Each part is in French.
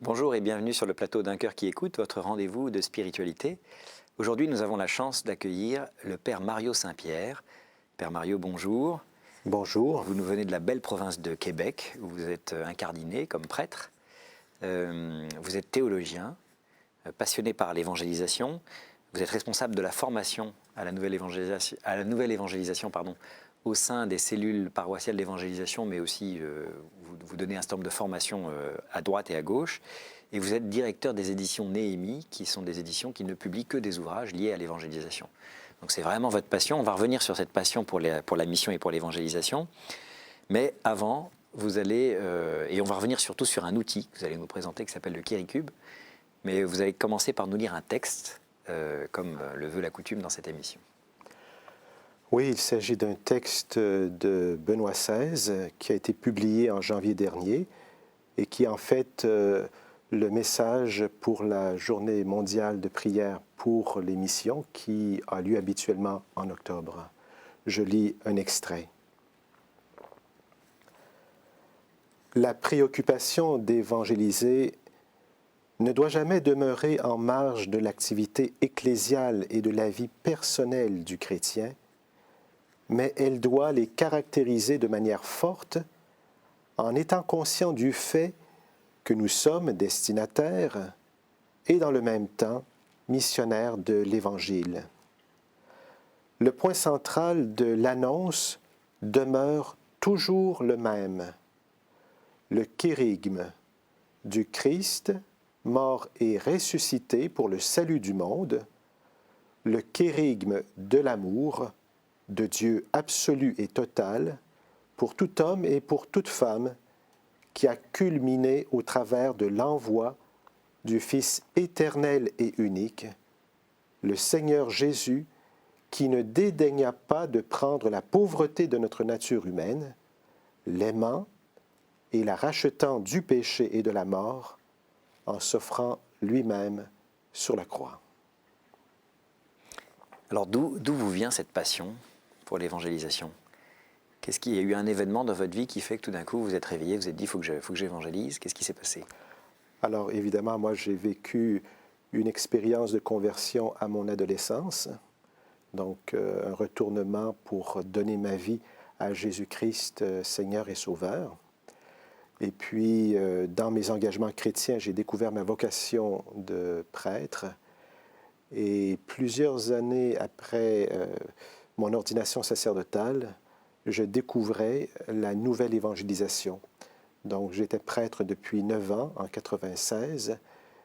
Bonjour et bienvenue sur le plateau d'Un cœur qui écoute, votre rendez-vous de spiritualité. Aujourd'hui, nous avons la chance d'accueillir le Père Mario Saint-Pierre. Père Mario, bonjour. Bonjour. Vous nous venez de la belle province de Québec, où vous êtes incardiné comme prêtre. Vous êtes théologien, passionné par l'évangélisation. Vous êtes responsable de la formation à la nouvelle évangélisation, au sein des cellules paroissiales d'évangélisation, mais aussi vous donnez un certain nombre de formations à droite et à gauche. Et vous êtes directeur des éditions Néhémie, qui sont des éditions qui ne publient que des ouvrages liés à l'évangélisation. Donc c'est vraiment votre passion. On va revenir sur cette passion pour la mission et pour l'évangélisation. Mais avant, vous allez, et on va revenir surtout sur un outil que vous allez nous présenter qui s'appelle le Kéricube. Mais vous allez commencer par nous lire un texte, comme le veut la coutume dans cette émission. Oui, il s'agit d'un texte de Benoît XVI qui a été publié en janvier dernier et qui est en fait le message pour la journée mondiale de prière pour les missions qui a lieu habituellement en octobre. Je lis un extrait. La préoccupation d'évangéliser ne doit jamais demeurer en marge de l'activité ecclésiale et de la vie personnelle du chrétien, mais elle doit les caractériser de manière forte en étant conscient du fait que nous sommes destinataires et dans le même temps missionnaires de l'Évangile. Le point central de l'annonce demeure toujours le même. Le kérygme du Christ, mort et ressuscité pour le salut du monde, le kérygme de l'amour de Dieu absolu et total pour tout homme et pour toute femme qui a culminé au travers de l'envoi du Fils éternel et unique, le Seigneur Jésus, qui ne dédaigna pas de prendre la pauvreté de notre nature humaine, l'aimant et la rachetant du péché et de la mort, en s'offrant lui-même sur la croix. Alors d'où vous vient cette passion pour l'évangélisation? Qu'est-ce qu'il y a eu un événement dans votre vie qui fait que tout d'un coup vous êtes réveillé, vous êtes dit faut que j'évangélise? Qu'est-ce qui s'est passé? Alors évidemment, moi j'ai vécu une expérience de conversion à mon adolescence, donc un retournement pour donner ma vie à Jésus-Christ, Seigneur et Sauveur. Et puis, dans mes engagements chrétiens, j'ai découvert ma vocation de prêtre. Et plusieurs années après mon ordination sacerdotale, je découvrais la nouvelle évangélisation. Donc, j'étais prêtre depuis 9 ans, en 96,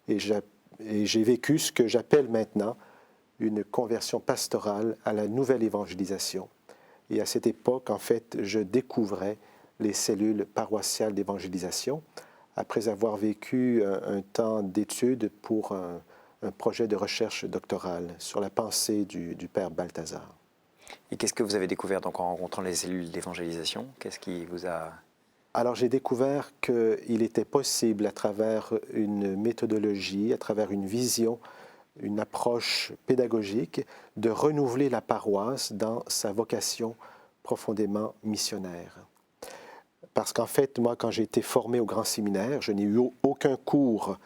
et j'ai vécu ce que j'appelle maintenant une conversion pastorale à la nouvelle évangélisation. Et à cette époque, en fait, je découvrais les cellules paroissiales d'évangélisation, après avoir vécu un temps d'études pour un projet de recherche doctorale sur la pensée du père Balthazar. Et qu'est-ce que vous avez découvert donc, en rencontrant les cellules d'évangélisation? Qu'est-ce qui vous a... Alors j'ai découvert qu'il était possible, à travers une méthodologie, à travers une vision, une approche pédagogique, de renouveler la paroisse dans sa vocation profondément missionnaire. Parce qu'en fait, moi, quand j'ai été formé au grand séminaire, je n'ai eu aucun cours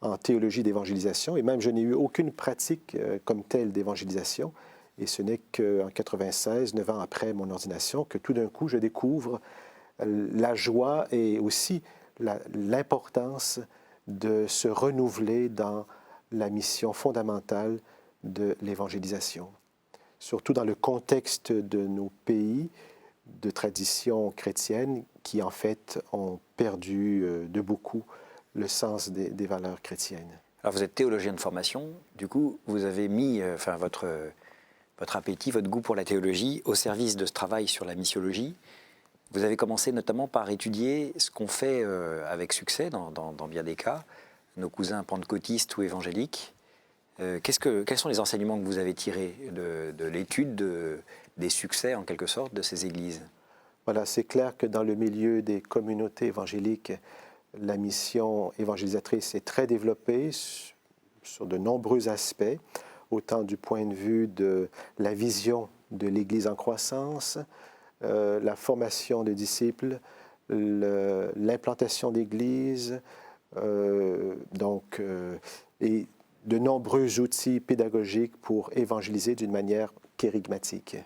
en théologie d'évangélisation et même je n'ai eu aucune pratique comme telle d'évangélisation. Et ce n'est qu'en 96, 9 ans après mon ordination, que tout d'un coup, je découvre la joie et aussi l'importance de se renouveler dans la mission fondamentale de l'évangélisation. Surtout dans le contexte de nos pays, de traditions chrétiennes qui, en fait, ont perdu de beaucoup le sens des valeurs chrétiennes. Alors vous êtes théologien de formation, du coup vous avez mis votre appétit, votre goût pour la théologie au service de ce travail sur la missiologie. Vous avez commencé notamment par étudier ce qu'on fait avec succès dans bien des cas, nos cousins pentecôtistes ou évangéliques. Quels sont les enseignements que vous avez tirés de l'étude des succès, en quelque sorte, de ces églises? Voilà, c'est clair que dans le milieu des communautés évangéliques, la mission évangélisatrice est très développée sur de nombreux aspects, autant du point de vue de la vision de l'Église en croissance, la formation des disciples, l'implantation d'églises, et de nombreux outils pédagogiques pour évangéliser d'une manière kérigmatique.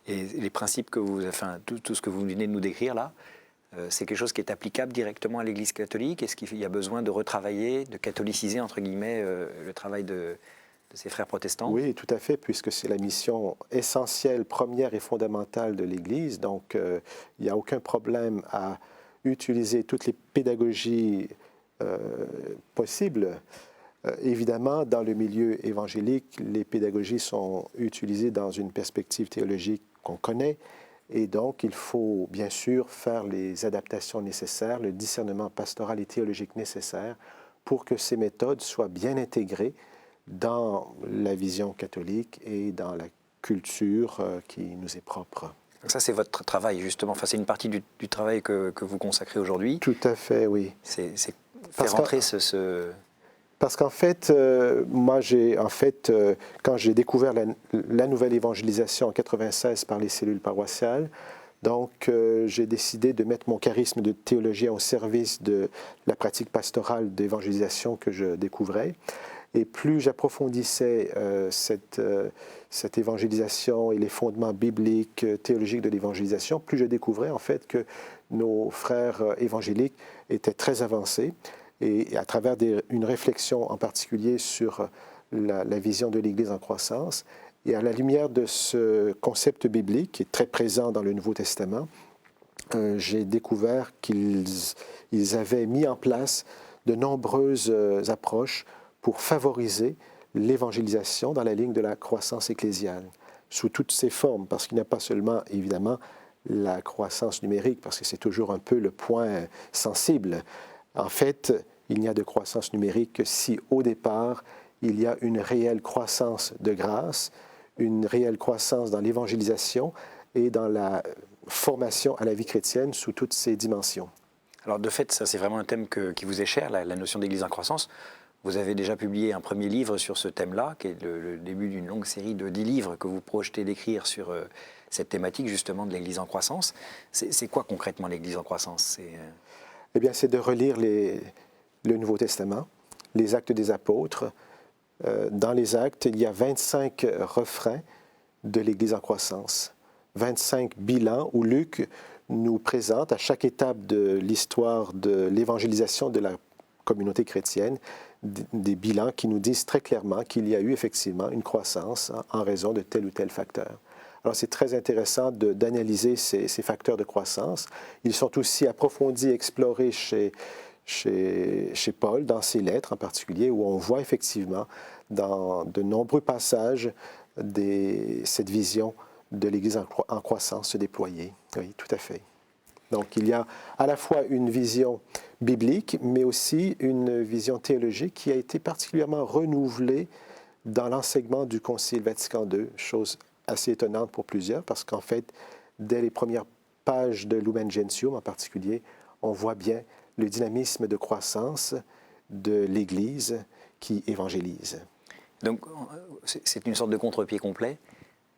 Et les principes que vous, enfin, tout ce que vous venez de nous décrire là, c'est quelque chose qui est applicable directement à l'Église catholique? Est-ce qu'il y a besoin de retravailler, de catholiciser, entre guillemets, le travail de ces frères protestants? Oui, tout à fait, puisque c'est la mission essentielle, première et fondamentale de l'Église. Donc, il n'y a aucun problème à utiliser toutes les pédagogies possibles. Évidemment, dans le milieu évangélique, les pédagogies sont utilisées dans une perspective théologique qu'on connaît. Et donc, il faut bien sûr faire les adaptations nécessaires, le discernement pastoral et théologique nécessaire pour que ces méthodes soient bien intégrées dans la vision catholique et dans la culture qui nous est propre. Donc ça, c'est votre travail, justement. Enfin, c'est une partie du travail que vous consacrez aujourd'hui. Tout à fait, oui. C'est faire rentrer Parce qu'en fait, quand j'ai découvert la nouvelle évangélisation en 96 par les cellules paroissiales, donc j'ai décidé de mettre mon charisme de théologien au service de la pratique pastorale d'évangélisation que je découvrais. Et plus j'approfondissais cette évangélisation et les fondements bibliques, théologiques de l'évangélisation, plus je découvrais en fait que nos frères évangéliques étaient très avancés. Et à travers une réflexion en particulier sur la vision de l'Église en croissance, et à la lumière de ce concept biblique qui est très présent dans le Nouveau Testament, j'ai découvert qu'ils avaient mis en place de nombreuses approches pour favoriser l'évangélisation dans la ligne de la croissance ecclésiale, sous toutes ses formes, parce qu'il n'y a pas seulement, évidemment, la croissance numérique, parce que c'est toujours un peu le point sensible. En fait, il n'y a de croissance numérique que si, au départ, il y a une réelle croissance de grâce, une réelle croissance dans l'évangélisation et dans la formation à la vie chrétienne sous toutes ses dimensions. Alors, de fait, ça, c'est vraiment un thème qui vous est cher, la notion d'Église en croissance. Vous avez déjà publié un premier livre sur ce thème-là, qui est le début d'une longue série de 10 livres que vous projetez d'écrire sur cette thématique, justement, de l'Église en croissance. C'est quoi concrètement l'Église en croissance? Eh bien, c'est de relire le Nouveau Testament, les Actes des Apôtres. Dans les Actes, il y a 25 refrains de l'Église en croissance, 25 bilans où Luc nous présente à chaque étape de l'histoire de l'évangélisation de la communauté chrétienne des bilans qui nous disent très clairement qu'il y a eu effectivement une croissance en raison de tel ou tel facteur. Alors, c'est très intéressant d'analyser ces facteurs de croissance. Ils sont aussi approfondis, explorés chez Paul, dans ses lettres en particulier, où on voit effectivement dans de nombreux passages cette vision de l'Église en croissance se déployer. Oui, tout à fait. Donc, il y a à la fois une vision biblique, mais aussi une vision théologique qui a été particulièrement renouvelée dans l'enseignement du Concile Vatican II, chose assez étonnante pour plusieurs, parce qu'en fait, dès les premières pages de Lumen Gentium en particulier, on voit bien le dynamisme de croissance de l'Église qui évangélise. Donc, c'est une sorte de contre-pied complet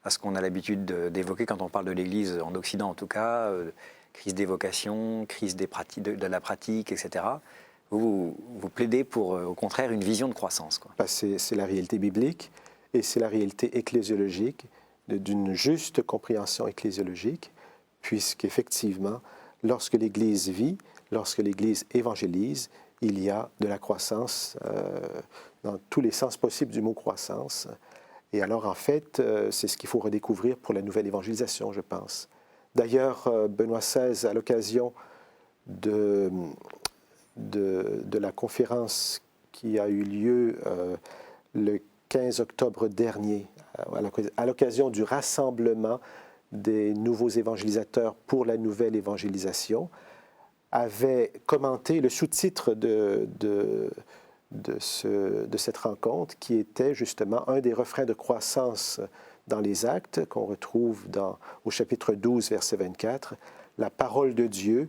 à ce qu'on a l'habitude d'évoquer quand on parle de l'Église, en Occident en tout cas, crise des vocations, crise de la pratique, etc. Vous plaidez pour, au contraire, une vision de croissance, quoi. C'est la réalité biblique et c'est la réalité ecclésiologique, d'une juste compréhension ecclésiologique, puisqu'effectivement, lorsque l'Église vit, lorsque l'Église évangélise, il y a de la croissance dans tous les sens possibles du mot croissance. Et alors, en fait, c'est ce qu'il faut redécouvrir pour la nouvelle évangélisation, je pense. D'ailleurs, Benoît XVI, à l'occasion de la conférence qui a eu lieu le 15 octobre dernier, à l'occasion du rassemblement des nouveaux évangélisateurs pour la nouvelle évangélisation, avait commenté le sous-titre de cette rencontre qui était justement un des refrains de croissance dans les Actes qu'on retrouve au chapitre 12, verset 24. La parole de Dieu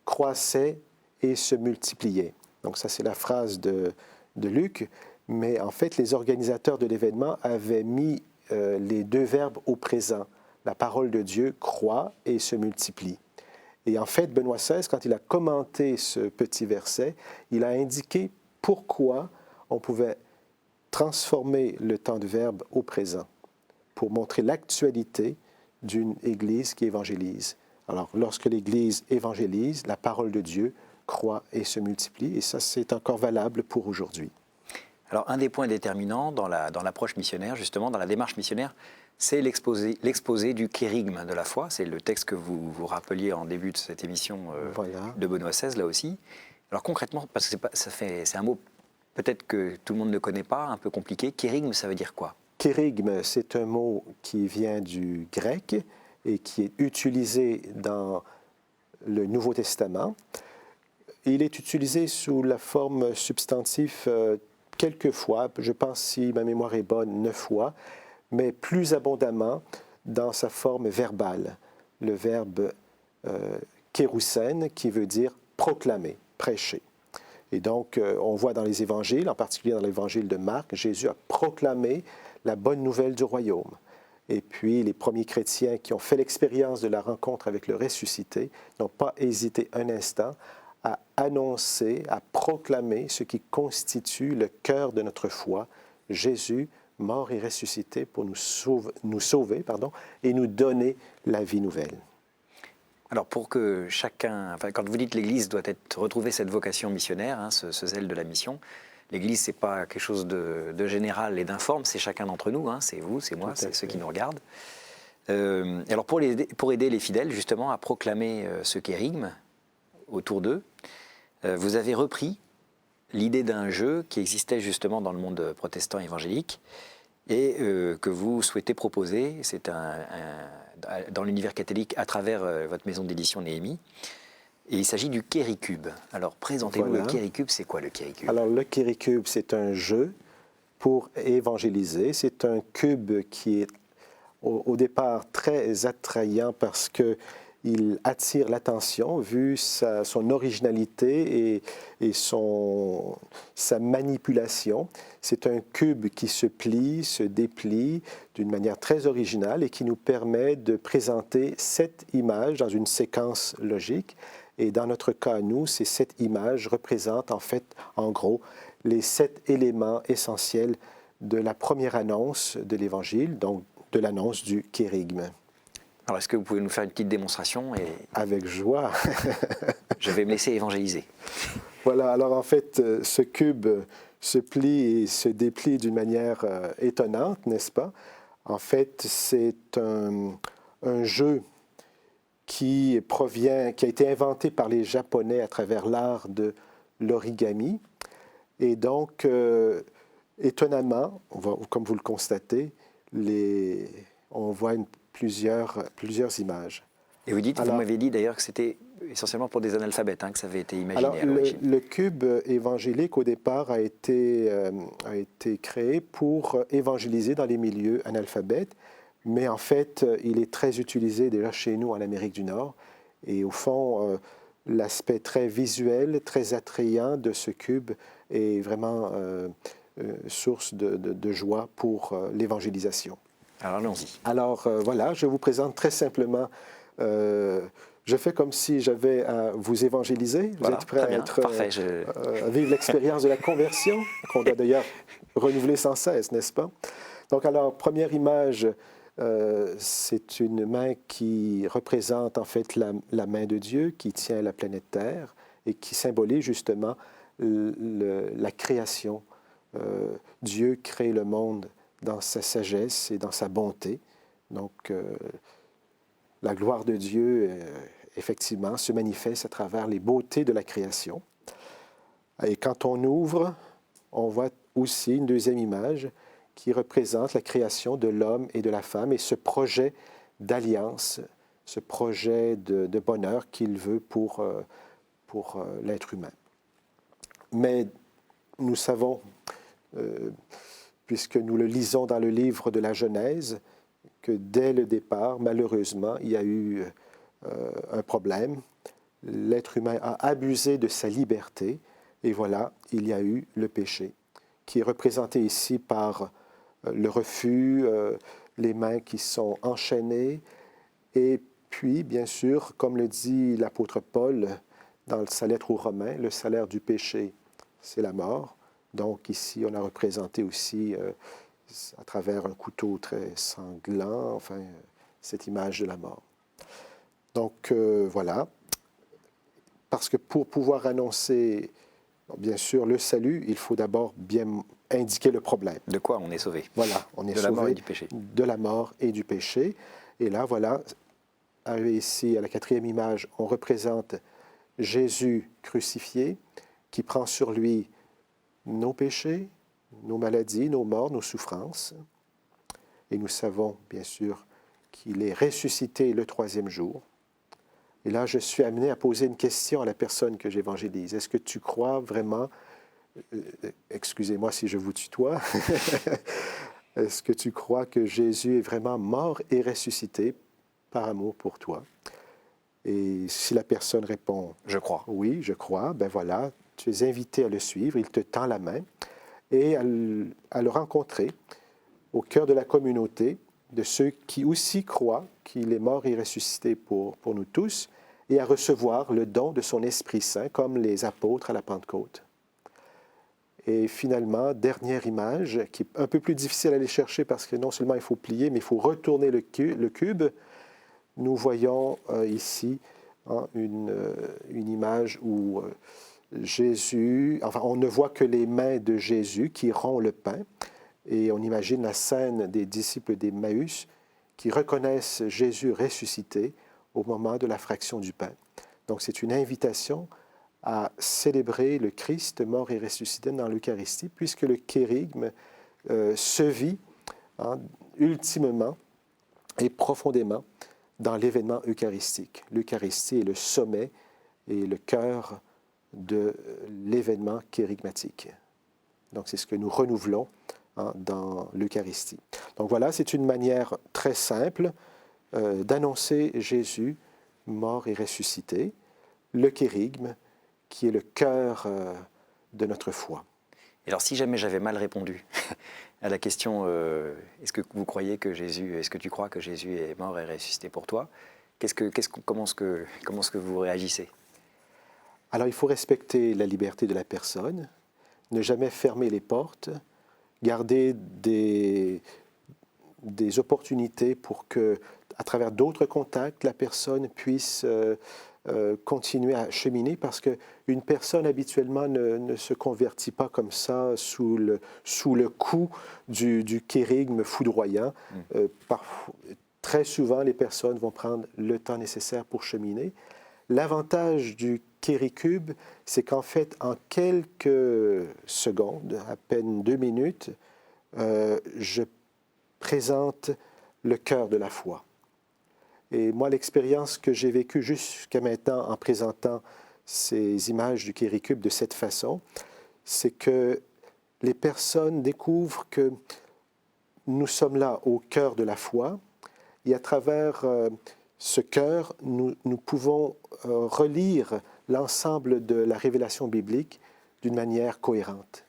croissait et se multipliait. Donc ça, c'est la phrase de Luc, mais en fait, les organisateurs de l'événement avaient mis les deux verbes au présent. La parole de Dieu croît et se multiplie. Et en fait, Benoît XVI, quand il a commenté ce petit verset, il a indiqué pourquoi on pouvait transformer le temps du Verbe au présent pour montrer l'actualité d'une Église qui évangélise. Alors, lorsque l'Église évangélise, la parole de Dieu croît et se multiplie, et ça, c'est encore valable pour aujourd'hui. Alors, un des points déterminants dans l'approche missionnaire, justement, dans la démarche missionnaire, c'est l'exposé du kérygme de la foi. C'est le texte que vous vous rappeliez en début de cette émission Voilà. de Benoît XVI, là aussi. Alors, concrètement, parce que c'est un mot peut-être que tout le monde ne connaît pas, un peu compliqué. Kérygme, ça veut dire quoi? Kérygme, c'est un mot qui vient du grec et qui est utilisé dans le Nouveau Testament. Il est utilisé sous la forme substantive quelques fois, je pense, si ma mémoire est bonne, 9 fois, mais plus abondamment dans sa forme verbale. Le verbe kéroussène, qui veut dire proclamer, prêcher. Et donc, on voit dans les évangiles, en particulier dans l'évangile de Marc, Jésus a proclamé la bonne nouvelle du royaume. Et puis, les premiers chrétiens qui ont fait l'expérience de la rencontre avec le ressuscité n'ont pas hésité un instant à annoncer, à proclamer ce qui constitue le cœur de notre foi, Jésus, mort et ressuscité pour nous sauver et nous donner la vie nouvelle. Alors pour que chacun, enfin, quand vous dites l'Église doit retrouver cette vocation missionnaire, hein, ce zèle de la mission, l'Église c'est pas quelque chose de général et d'informe, c'est chacun d'entre nous, hein, c'est vous, c'est moi, c'est ceux qui nous regardent. Alors pour aider les fidèles justement à proclamer ce kérygme autour d'eux, vous avez repris l'idée d'un jeu qui existait justement dans le monde protestant évangélique et que vous souhaitez proposer. C'est dans l'univers catholique à travers votre maison d'édition Néhémie. Et il s'agit du Kéricube. Alors présentez-nous le Kéricube, c'est quoi le Kéricube? Alors le Kéricube, c'est un jeu pour évangéliser. C'est un cube qui est au départ très attrayant parce qu'il attire l'attention vu son originalité et sa manipulation. C'est un cube qui se plie, se déplie d'une manière très originale et qui nous permet de présenter 7 images dans une séquence logique. Et dans notre cas, nous, ces 7 images représentent en fait, en gros, les 7 éléments essentiels de la première annonce de l'Évangile, donc de l'annonce du kérygme. Alors, est-ce que vous pouvez nous faire une petite démonstration Avec joie. Je vais me laisser évangéliser. Voilà, alors en fait, ce cube se plie et se déplie d'une manière étonnante, n'est-ce pas? En fait, c'est un jeu qui a été inventé par les Japonais à travers l'art de l'origami. Et donc, étonnamment, comme vous le constatez, on voit plusieurs images. Et vous m'avez dit d'ailleurs que c'était essentiellement pour des analphabètes que ça avait été imaginé à l'origine. Le cube évangélique, au départ, a été créé pour évangéliser dans les milieux analphabètes, mais en fait, il est très utilisé déjà chez nous en Amérique du Nord. Et au fond, l'aspect très visuel, très attrayant de ce cube est vraiment source de joie pour l'évangélisation. Alors allons-y. Alors voilà, je vous présente très simplement. Je fais comme si j'avais à vous évangéliser. Vous êtes prêt à vivre l'expérience de la conversion, qu'on doit d'ailleurs renouveler sans cesse, n'est-ce pas? Donc alors, première image, c'est une main qui représente en fait la main de Dieu qui tient la planète Terre et qui symbolise justement la création. Dieu crée le monde dans sa sagesse et dans sa bonté. Donc, la gloire de Dieu, effectivement, se manifeste à travers les beautés de la création. Et quand on ouvre, on voit aussi une deuxième image qui représente la création de l'homme et de la femme et ce projet d'alliance, ce projet de bonheur qu'il veut pour l'être humain. Mais nous savons, puisque nous le lisons dans le livre de la Genèse, que dès le départ, malheureusement, il y a eu un problème. L'être humain a abusé de sa liberté et voilà, il y a eu le péché, qui est représenté ici par le refus, les mains qui sont enchaînées et puis, bien sûr, comme le dit l'apôtre Paul dans sa lettre aux Romains, le salaire du péché, c'est la mort. Donc ici, on a représenté aussi, à travers un couteau très sanglant, enfin, cette image de la mort. Donc voilà, parce que pour pouvoir annoncer, bien sûr, le salut, il faut d'abord bien indiquer le problème. De quoi on est sauvé? Voilà, on est De la mort et sauvé du péché. de la mort et du péché. Et là, voilà, ici, à la 4e image, on représente Jésus crucifié, qui prend sur lui nos péchés, nos maladies, nos morts, nos souffrances. Et nous savons, bien sûr, qu'il est ressuscité le 3e jour. Et là, je suis amené à poser une question à la personne que j'évangélise. Est-ce que tu crois vraiment, excusez-moi si je vous tutoie, est-ce que tu crois que Jésus est vraiment mort et ressuscité par amour pour toi? Et si la personne répond Je crois. oui, je crois, ben voilà, tu es invité à le suivre, il te tend la main et à le rencontrer au cœur de la communauté, de ceux qui aussi croient qu'il est mort et ressuscité pour nous tous, et à recevoir le don de son Esprit Saint, comme les apôtres à la Pentecôte. Et finalement, dernière image, qui est un peu plus difficile à aller chercher parce que non seulement il faut plier, mais il faut retourner le cube. Nous voyons ici une image où Jésus, enfin on ne voit que les mains de Jésus qui rompt le pain, et on imagine la scène des disciples d'Emmaüs qui reconnaissent Jésus ressuscité au moment de la fraction du pain. Donc c'est une invitation à célébrer le Christ mort et ressuscité dans l'Eucharistie, puisque le kérigme se vit ultimement et profondément dans l'événement eucharistique. L'Eucharistie est le sommet et le cœur de l'événement kérigmatique. Donc c'est ce que nous renouvelons dans l'Eucharistie. Donc voilà, c'est une manière très simple d'annoncer Jésus mort et ressuscité, le kérigme qui est le cœur de notre foi. Et alors si jamais j'avais mal répondu à la question est-ce que vous croyez que Jésus, est-ce que tu crois que Jésus est mort et ressuscité pour toi, comment est-ce que vous réagissez? Alors il faut respecter la liberté de la personne, ne jamais fermer les portes, garder des opportunités pour que, à travers d'autres contacts, la personne puisse continuer à cheminer, parce qu'une personne habituellement ne se convertit pas comme ça sous le coup du kérigme foudroyant. Très souvent, les personnes vont prendre le temps nécessaire pour cheminer. L'avantage du kéricube, c'est qu'en fait, en quelques secondes, à peine 2 minutes, je présente le cœur de la foi. Et moi, l'expérience que j'ai vécue jusqu'à maintenant en présentant ces images du kéricube de cette façon, c'est que les personnes découvrent que nous sommes là au cœur de la foi, et à travers ce cœur, nous pouvons relire l'ensemble de la révélation biblique d'une manière cohérente.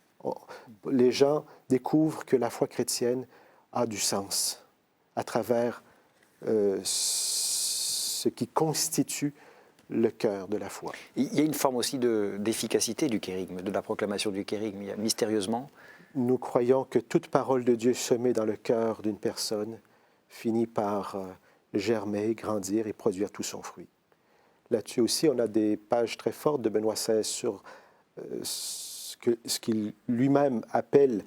Les gens découvrent que la foi chrétienne a du sens à travers ce qui constitue le cœur de la foi. Il y a une forme aussi d'efficacité du kérigme, de la proclamation du kérigme. Il y a, mystérieusement, nous croyons que toute parole de Dieu semée dans le cœur d'une personne finit par germer, grandir et produire tout son fruit. Là-dessus aussi, on a des pages très fortes de Benoît XVI sur ce qu'il lui-même appelle,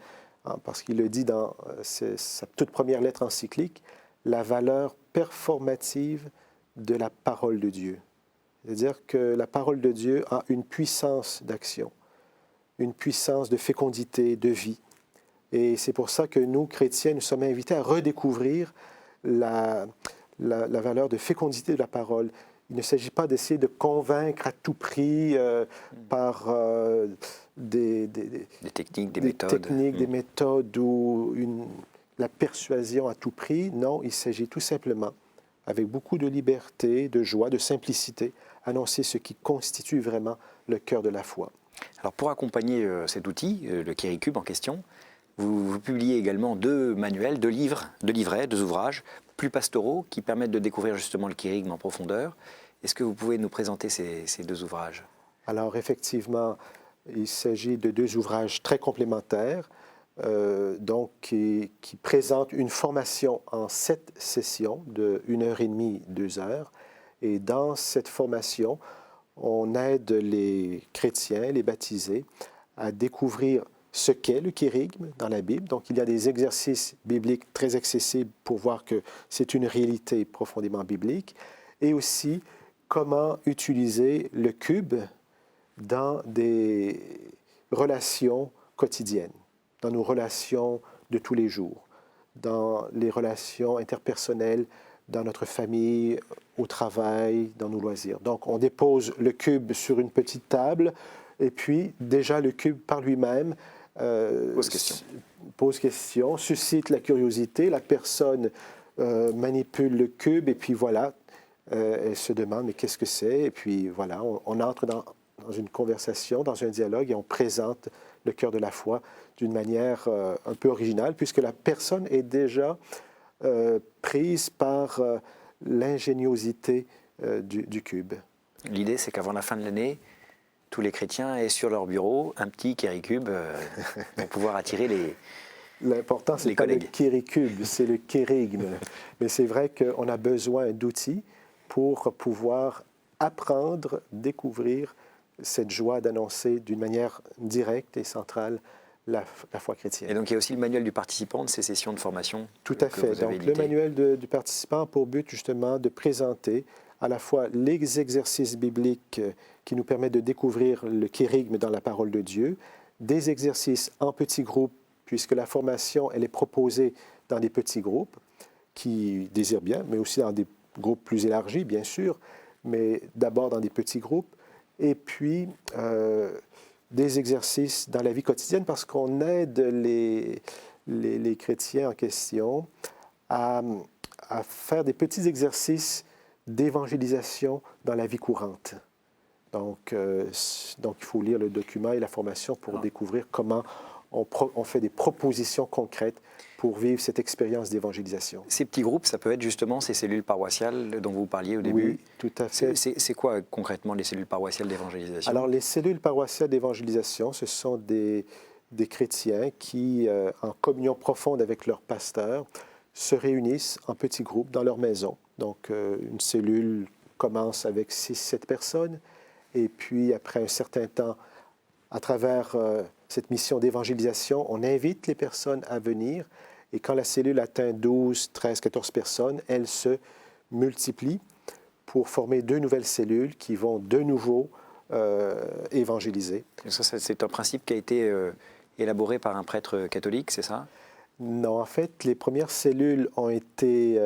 parce qu'il le dit dans sa toute première lettre encyclique, la valeur performative de la parole de Dieu. C'est-à-dire que la parole de Dieu a une puissance d'action, une puissance de fécondité, de vie. Et c'est pour ça que nous, chrétiens, nous sommes invités à redécouvrir la valeur de fécondité de la parole. Il ne s'agit pas d'essayer de convaincre à tout prix par des techniques, des méthodes ou la persuasion à tout prix. Non, il s'agit tout simplement, avec beaucoup de liberté, de joie, de simplicité, annoncer ce qui constitue vraiment le cœur de la foi. Alors pour accompagner cet outil, le kéricube en question, vous publiez également 2 manuels, 2 livres, 2 livrets, 2 ouvrages plus pastoraux qui permettent de découvrir justement le kérigme en profondeur. Est-ce que vous pouvez nous présenter ces deux ouvrages? Alors effectivement, il s'agit de deux ouvrages très complémentaires, donc qui présentent une formation en 7 sessions de 1h30, 2 heures. Et dans cette formation, on aide les chrétiens, les baptisés, à découvrir ce qu'est le kérigme dans la Bible. Donc, il y a des exercices bibliques très accessibles pour voir que c'est une réalité profondément biblique. Et aussi, comment utiliser le cube dans des relations quotidiennes, dans nos relations de tous les jours, dans les relations interpersonnelles, dans notre famille, au travail, dans nos loisirs. Donc, on dépose le cube sur une petite table et puis déjà le cube par lui-même pose question, suscite la curiosité, la personne manipule le cube et puis voilà, elle se demande mais qu'est-ce que c'est? Et puis voilà, on entre dans une conversation, dans un dialogue et on présente le cœur de la foi d'une manière un peu originale puisque la personne est déjà prise par l'ingéniosité du cube. L'idée, c'est qu'avant la fin de l'année, tous les chrétiens aient sur leur bureau un petit kéricube pour pouvoir attirer les L'important, c'est pas le kéricube, c'est le kérigme. Mais c'est vrai qu'on a besoin d'outils pour pouvoir apprendre, découvrir cette joie d'annoncer d'une manière directe et centrale la foi chrétienne. Et donc, il y a aussi le manuel du participant de ces sessions de formation. Tout à fait. Donc, le manuel du participant a pour but justement de présenter à la fois les exercices bibliques qui nous permettent de découvrir le kérigme dans la parole de Dieu, des exercices en petits groupes, puisque la formation, elle est proposée dans des petits groupes qui désirent bien, mais aussi dans des groupes plus élargis, bien sûr, mais d'abord dans des petits groupes, et puis des exercices dans la vie quotidienne, parce qu'on aide les chrétiens en question à faire des petits exercices d'évangélisation dans la vie courante. Donc, il faut lire le document et la formation pour découvrir comment on fait des propositions concrètes pour vivre cette expérience d'évangélisation. Ces petits groupes, ça peut être justement ces cellules paroissiales dont vous parliez au début. Oui, tout à fait. C'est quoi concrètement les cellules paroissiales d'évangélisation? Alors, les cellules paroissiales d'évangélisation, ce sont des chrétiens qui, en communion profonde avec leur pasteur, se réunissent en petits groupes dans leur maison. Donc, une cellule commence avec 6-7 personnes, et puis après un certain temps, à travers cette mission d'évangélisation, on invite les personnes à venir, et quand la cellule atteint 12, 13, 14 personnes, elle se multiplie pour former 2 nouvelles cellules qui vont de nouveau évangéliser. Et ça, c'est un principe qui a été élaboré par un prêtre catholique, c'est ça? Non, en fait, les premières cellules ont été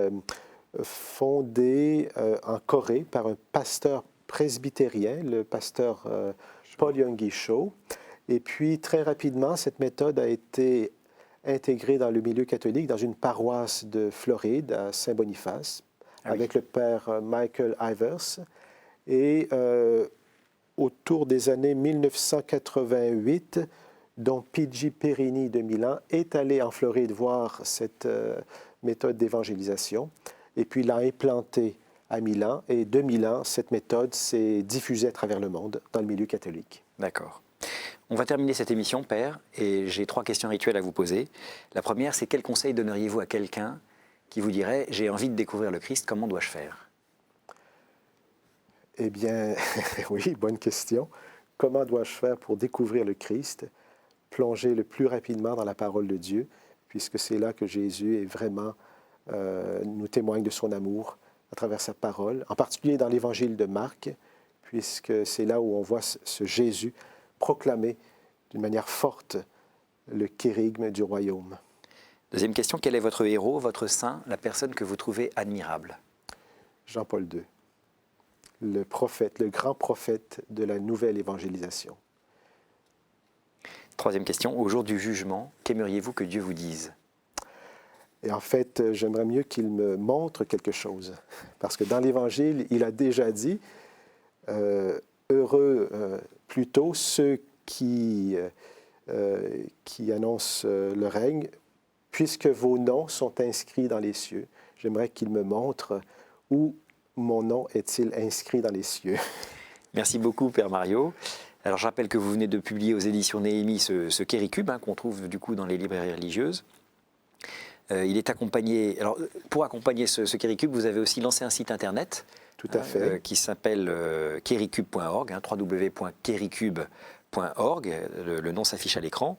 fondées en Corée par un pasteur presbytérien, le pasteur Paul Yonggi Cho. Et puis, très rapidement, cette méthode a été intégrée dans le milieu catholique, dans une paroisse de Floride, à Saint-Boniface, avec le père Michael Ivers. Et autour des années 1988, dont P.J. Perini de Milan est allé en Floride voir cette méthode d'évangélisation. Et puis, il l'a implantée à Milan. Et de Milan, cette méthode s'est diffusée à travers le monde, dans le milieu catholique. D'accord. On va terminer cette émission, Père, et j'ai 3 questions rituelles à vous poser. La première, c'est quel conseil donneriez-vous à quelqu'un qui vous dirait « j'ai envie de découvrir le Christ, comment dois-je faire ?» Eh bien, oui, bonne question. Comment dois-je faire pour découvrir le Christ? Plonger le plus rapidement dans la parole de Dieu, puisque c'est là que Jésus est vraiment, nous témoigne de son amour à travers sa parole, en particulier dans l'évangile de Marc, puisque c'est là où on voit ce Jésus proclamer d'une manière forte le kérigme du royaume. Deuxième question, quel est votre héros, votre saint, la personne que vous trouvez admirable? Jean-Paul II, le prophète, le grand prophète de la nouvelle évangélisation. Troisième question, au jour du jugement, qu'aimeriez-vous que Dieu vous dise? Et en fait, j'aimerais mieux qu'il me montre quelque chose. Parce que dans l'Évangile, il a déjà dit heureux plutôt ceux qui annoncent le règne, puisque vos noms sont inscrits dans les cieux. j'aimerais qu'il me montre où mon nom est-il inscrit dans les cieux. Merci beaucoup, Père Mario. Alors, je rappelle que vous venez de publier aux éditions Néhémie ce Kéricube, qu'on trouve du coup dans les librairies religieuses. Il est accompagné. Alors, pour accompagner ce Kéricube, vous avez aussi lancé un site internet. Tout à fait. Qui s'appelle kericube.org, www.kericube.org. Le nom s'affiche à l'écran.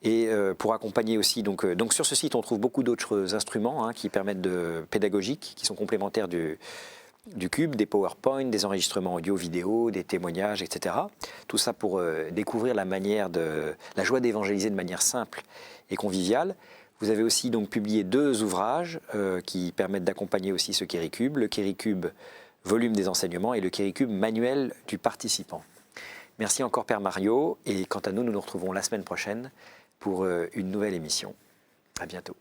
Et pour accompagner aussi, donc sur ce site, on trouve beaucoup d'autres instruments qui permettent pédagogiques, qui sont complémentaires du cube, des PowerPoint, des enregistrements audio-vidéo, des témoignages, etc. Tout ça pour découvrir la joie d'évangéliser de manière simple et conviviale. Vous avez aussi donc publié 2 ouvrages qui permettent d'accompagner aussi ce Kéricube, le Kéricube volume des enseignements et le Kéricube manuel du participant. Merci encore Père Mario, et quant à nous, nous nous retrouvons la semaine prochaine pour une nouvelle émission. À bientôt.